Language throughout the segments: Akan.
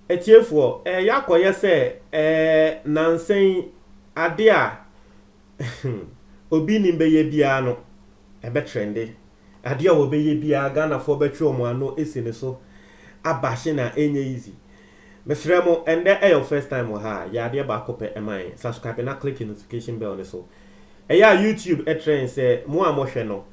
Etiefo yakoye se nansen ade a obi ni beye bia no ebe trende ade a obeye bia Ghana for betwe omo ano esine so abahye na enye easy mesrɛ mo ende your first time ha ya ade ba kope eman subscribe na click notification bell ne so ya YouTube trend say mo amohwe no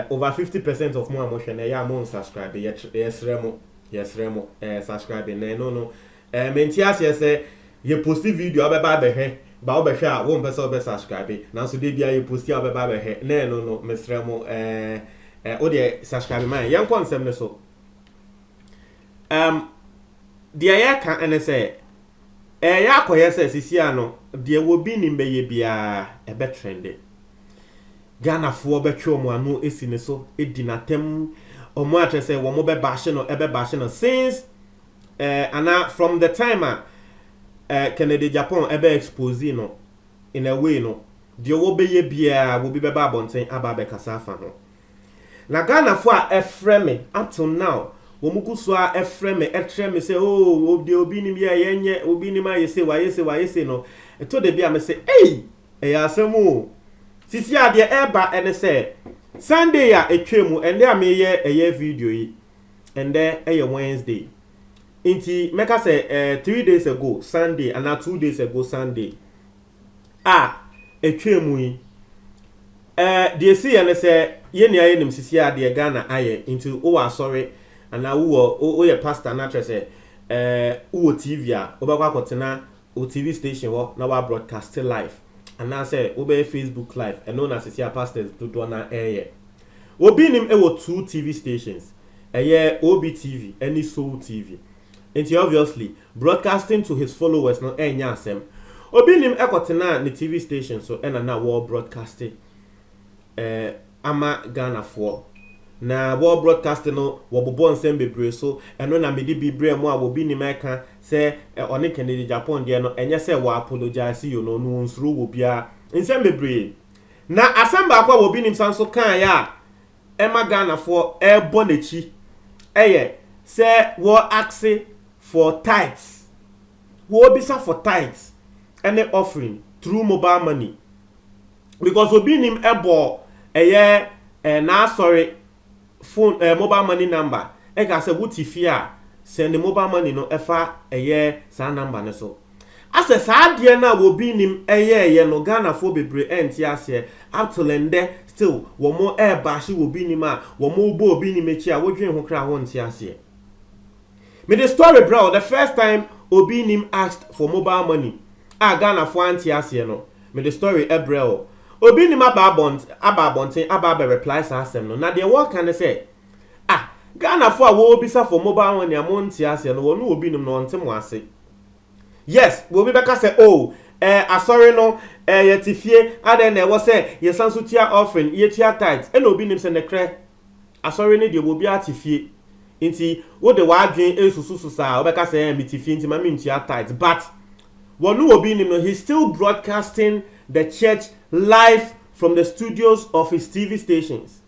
over 50% of mo amohwe na ya mo subscribe yesrɛ mo subscribe no menti ase say ye post video abeba behwe ba obehwe a wo mpese obe subscribe na so de bia ye post abeba behwe no mesrɛ mo o de subscribe man yan konsem ne so de ya ka ene say ya koye say sisi ano de wo bi ni mbeye bia ebe trende Ghana fo betwe omo ano esine so edinatem omo atre say wo mo be bashe no since and from the time Kennedy Japan ebe expose no in a way no de wo be ye bia wo bi be ba bonten aba be kasa afa no na Ghana fo a efreme up to now wo mukuso a efreme etreme say oh de obi ni bia yenye obi ni ma yese wa yese no eto de bia me say asemu sisi ade eba ene say Sunday ya etwemu ende a me ye video yi ende Wednesday inti meka say 3 days ago Sunday and 2 days ago Sunday etwemu yi de si ene say ye ne aye nim sisi ade Ghana aye inti o wa sorry and o ye pastor na tre say o TV a obekwa kotena o TV station wo na wa broadcast live and I say obey Facebook live and known as the pastors to do na air. Obi nim wo 2 TV stations. OBTV, any Soul TV. And obviously broadcasting to his followers no enya asem. Obi nim ekotena ni TV station so na war broadcasting ama Ghana for. Na war broadcasting no wo bobo nsem bebre so eno na medi bibre mu a obi nim eka say oni Kennedy Japan de no enye say wo apologize you no nsuru wo bia nsem bebre na asamba akwa obi nim sanso kan ya ema Ghana for bonechi say wo ask for tithes wo bisa for tithes any offering through mobile money because obi nim ebo na sorry phone mobile money number ka say wutifia send the mobile money no efa sa number ne so ase sa de na wo bi nim no Ghana for bebre enti ase atolende still wo mo bashi wo bi nim a wo mo bo obi nim echi a wodwen ho kra ho nti ase me the story bro the first time obi nim asked for mobile money Ghana for anti ase no me the story bro obi nim aba reply sa asem no na de wo kan say Ghana for wo bisa for mobile money amonti ase no wonu obi nim no ntem wase yes wo bi beka say asori no yetifie ade na wo say ye sanso tia offering ye tia tithe e no obi nim say ne kre asori ne de wo bi atifie nti wo de wa adwen esususu sa wo beka say mitifie nti ma mi tia tithe but wonu obi nim no he still broadcasting the church live from the studios of his TV stations.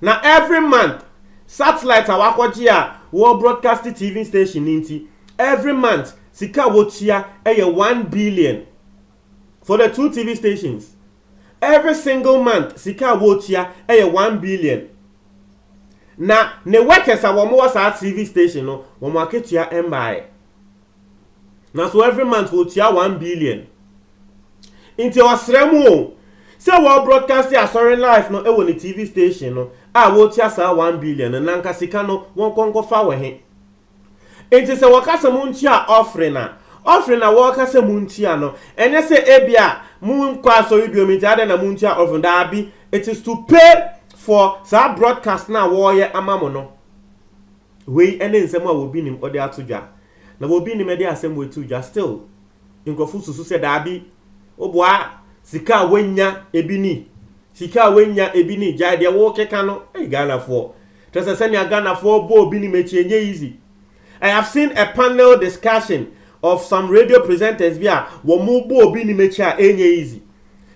Now every month satellite awakwaji a wo broadcast TV station ninti every month sika wo tia 1 billion for the 2 TV stations. Every single month sika wo tia 1 billion. Na ne workers a wo mo sa TV station no wo mo aketua embae. Na so every month wo tia 1 billion. Inti wasremu say wo broadcast asori live no ewo ni TV station no wo tia sa 1 billion na nka sika no won konko fa we he inti se wakasa muntia offering na wakasa muntia no enye se ebia mun kwa asori biominti ade na muntia offering da bi it is to pay for sa broadcast na wo ye amamo no we ene nsem a wo bi nim ode atodwa na wo bi nim ede asem we tudwa still nkofu susu se da bi obwa sika wenya ebini jade wo keka no Ghana for trust say Ghana for bo obini mechi enye easy. I have seen a panel discussion of some radio presenters bia wo mo bo obini mechi a enye easy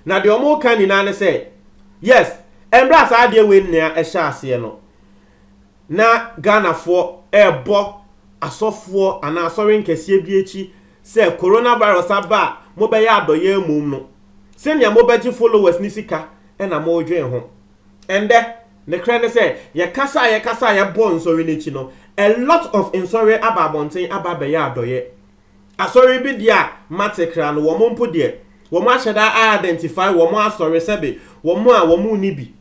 na de omo kan ni na ne say yes embrace ade we nea e hya ase no na Ghana fo ebo asofo ana asori nkese bi echi say coronavirus aba mo be ya adoye mum no se nea mo beji followers ni sika e na mo dwen ho ende ne kra ne say ye kasa ye bo nsori n'echi no a lot of insori ababonten ababe ya adoye asori bi dia matekra no wo mo mpo de wo mo aheda identify wo mo asori sebe wo mo a wo mo ni bi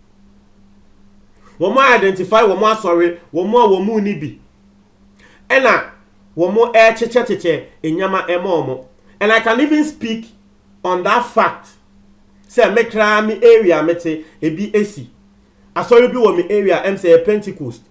wo mo identify wo mo asori wo mo a wo mo ni bi ena wo mo cheche enyama emo and I can even speak on that fact say me kra me area mete ebi esi asori bi wo me area em say Pentecost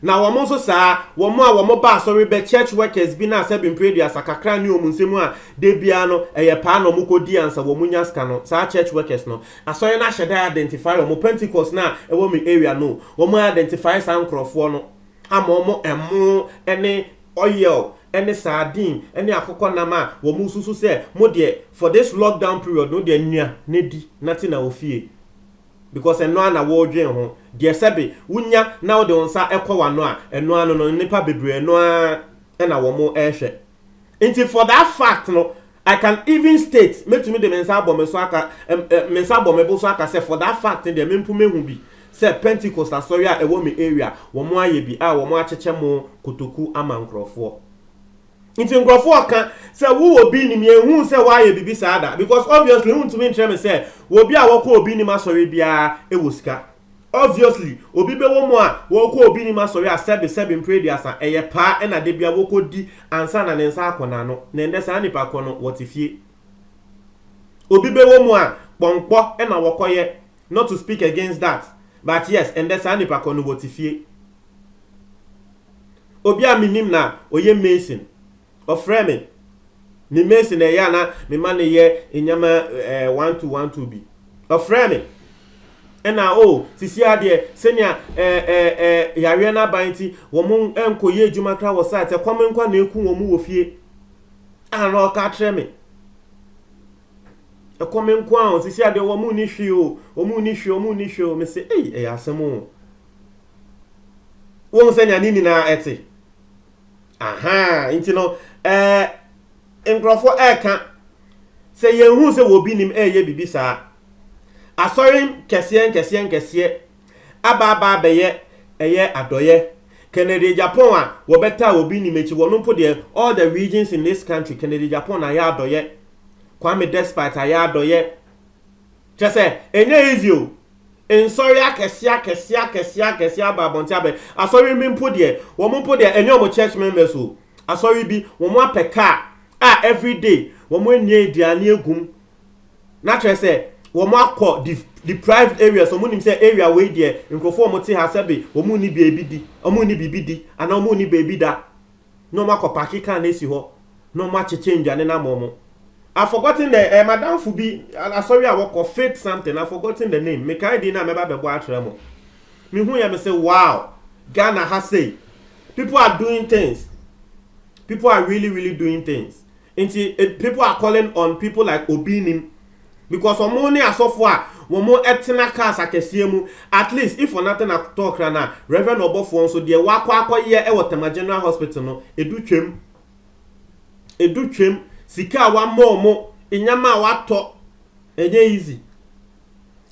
na wo mo so saa wo mo a wo mo ba asori be church workers bi na say bin pray dia sakakra ni omunsemu a de bia no eye pa no mo kodi ansa wo munya ska no saa church workers no asori na sheda identify wo mo Pentecost na e wo me area no wo mo identify san crofo no ama emo ene oil ene sardine ene akoko nama wo mu susu say mo de for this lockdown period no de nua ne di nothing na ofie because eno na wo dwen ho de sebe wunya na wo de onsa ekwa no a eno ano no nipa bebre eno a na wo mo ehwe until for that fact no I can even state metumi de mensa abome so aka mensa abome bo so aka say for that fact de mempu mehu bi say Pentecost asori a ewo me area wo mo aye bi a wo mo acheche mo kotoku ama nkrofo nti nkrofo ka say wo obi ni me ehu say wa aye bibi saada because obviously who to me tell me say wo bi a wo ko obi ni masori bia ewo sika obviously obi be wo mo a wo ko obi ni masori a sebe pray dia sa eye pa e na de bia wo ko di ansa na ne nsa akona no na ende sa nipa ko no wotifie obi be wo mo a kponkpo e na wo koye not to speak against that. But yes, and that's any pa kono wotifie. Obi a minim na oye Mason. Ofreme. Ni Mason e ya na me ma ne ye enyama 1212 bi. Ofreme. Ena sisi ade senia yare na banti wo mu enkoye adwuma kra wo site kwamenkwa na eku wo mu wo fie. Ana o ka treme. Ekomenku an sisi ade wo mu ni hwe o me se asemo wo se nya nini na ete aha nti no nkrofo eka se yehu se wo bi nim ye bibisa asori kese aba beye eye adoye Kennedy Japan a wo beta wo bi nim echi wo no mpo de all the regions in this country Kennedy Japan na ya adoye Kwame despite ayadoye chese enye easy o ensori akesia babonti abe asori mi mpo de wo mpo de enye omo church members o asori bi wo mo apeka every day wo mo enye ediane egum na chese wo mo akọ deprived areas wo mo nim say area we de nkrofo mo ti ha sebe wo mo ni bebi di omo ni bibidi ana omo ni bebi da no mo akọ pakika na esi ho no mo acheche nduane na momo I've forgotten the Madam Fubi. Sorry, I work of Faith something. I've forgotten the name. Me kai dina me ba be boa tremo. Me hu ya me say wow. Ghana has say people are doing things. People are really doing things. People are calling on people like Obinim because omoni asofo a wo mo etena cars akesie mu at least if for nothing at talk na Reverend Obofo so de wakọ akoye e Tema General Hospital no edu twem Sika wa mo inyama wato enye easy.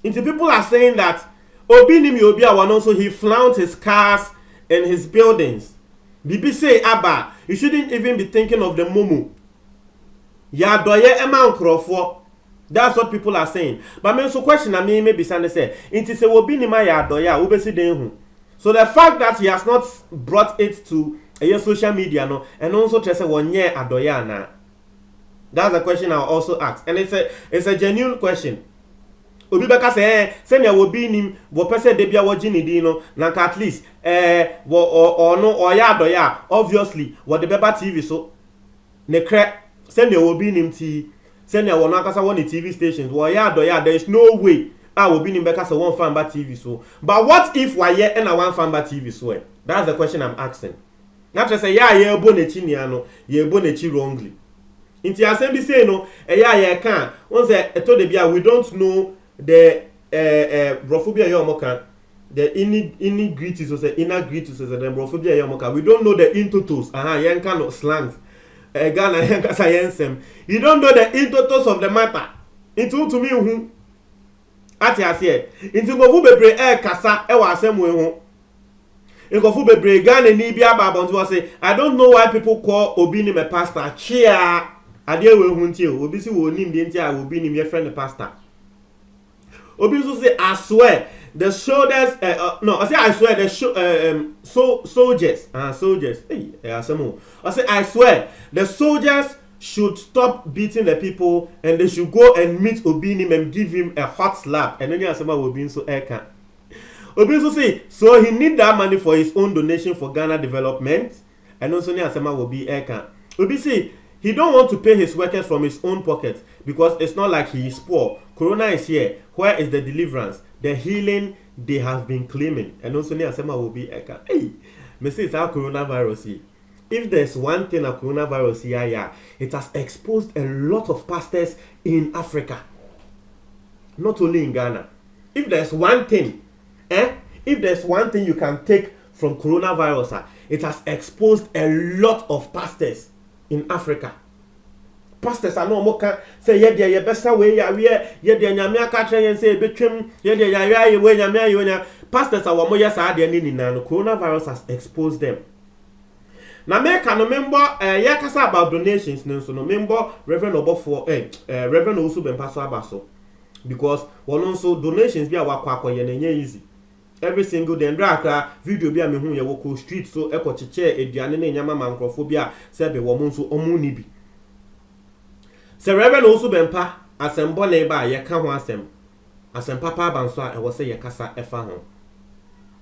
Into people are saying that Obi ni mi obi a one also he flouted his cars and his buildings. Bibi say Abba, you shouldn't even be thinking of the mumu. Ya doye ema nkrofo. That's what people are saying. But me so question na me maybe say it is a Obi ni ma ya doye a obesi den hu. So the fact that he has not brought it to social media no and also to say wonye adoye na. That's the question I'll also ask. And it's a genuine question. Obi beka say senya wo bi nim wo pese de bia wo gini di no na at least wo no oya adoya obviously wo de beba TV so ne kre senya wo bi nim ti senya wo no akasa wo ni TV stations wo ya adoya there is no way wo bi nim beka say one fan ba TV so but what if wa ye na one fan ba TV so that's the question I'm asking. Not to say ye ebo na chi nia no ye ebo na chi wrongly. Inti asem bi say no eya ye kan won say eto de bia we don't know the brophobia ye omoka the inni greeties or say inner greeties or the brophobia ye omoka we don't know the intotos yen kind of slangs Ghana yen kasa yensem you don't know the intotos of the matter into to me hu ati ase into gofu bebre kasa e wa asem we hu Nkofu bebre Ghana ni bia babonto say I don't know why people call Obi ni me pastor chia ade we hu ntie obi si wo nim de ntie a Obi ni me friend pastor Obi so say I swear the shoulders no I say I swear the soldiers soldiers asemo I say I swear the soldiers should stop beating the people and they should go and meet Obi ni and give him a hot slap and then asema Obi so eka Obi so say so he need that money for his own donation for Ghana development and also ni asema Obi eka Obi say he don't want to pay his workers from his own pocket because it's not like he is poor. Corona is here. Where is the deliverance? The healing they have been claiming. And also near Asema will be eka. Hey, me say it's our coronavirus here. If there's one thing a coronavirus here, it has exposed a lot of pastors in Africa. Not only in Ghana. If there's one thing, if there's one thing you can take from coronavirus, it has exposed a lot of pastors in Africa. Pastors are no more say ye dey besta way ya we ye dey nyame aka kire yen say betwem ye dey ya ye we nyame ayonya pastors are wo yes ade ni na no coronavirus has exposed them. Na me ka no member ye kasa about donations no no member Reverend Obofo Reverend Osu Bempaso abaso because one also donations bi akwa ye na nya easy. Every single day ndra video bi a me hu ye wo street so ekocheche eduane na nyama mankrofo bi a se be wo nso omu ni bi se Reverend also bempa asembo na ba ye ka ho asem papa ba nso a e wo se ye kasa efa ho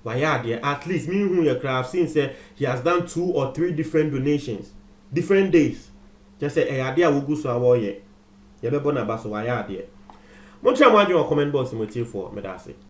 wa ya de at least me hu ye craft since he has done 2 or 3 different donations different days just say e ade a wo gu so a wo ye be bo na ba so wa ya de mo try mo adwo comment box mo tie for me da say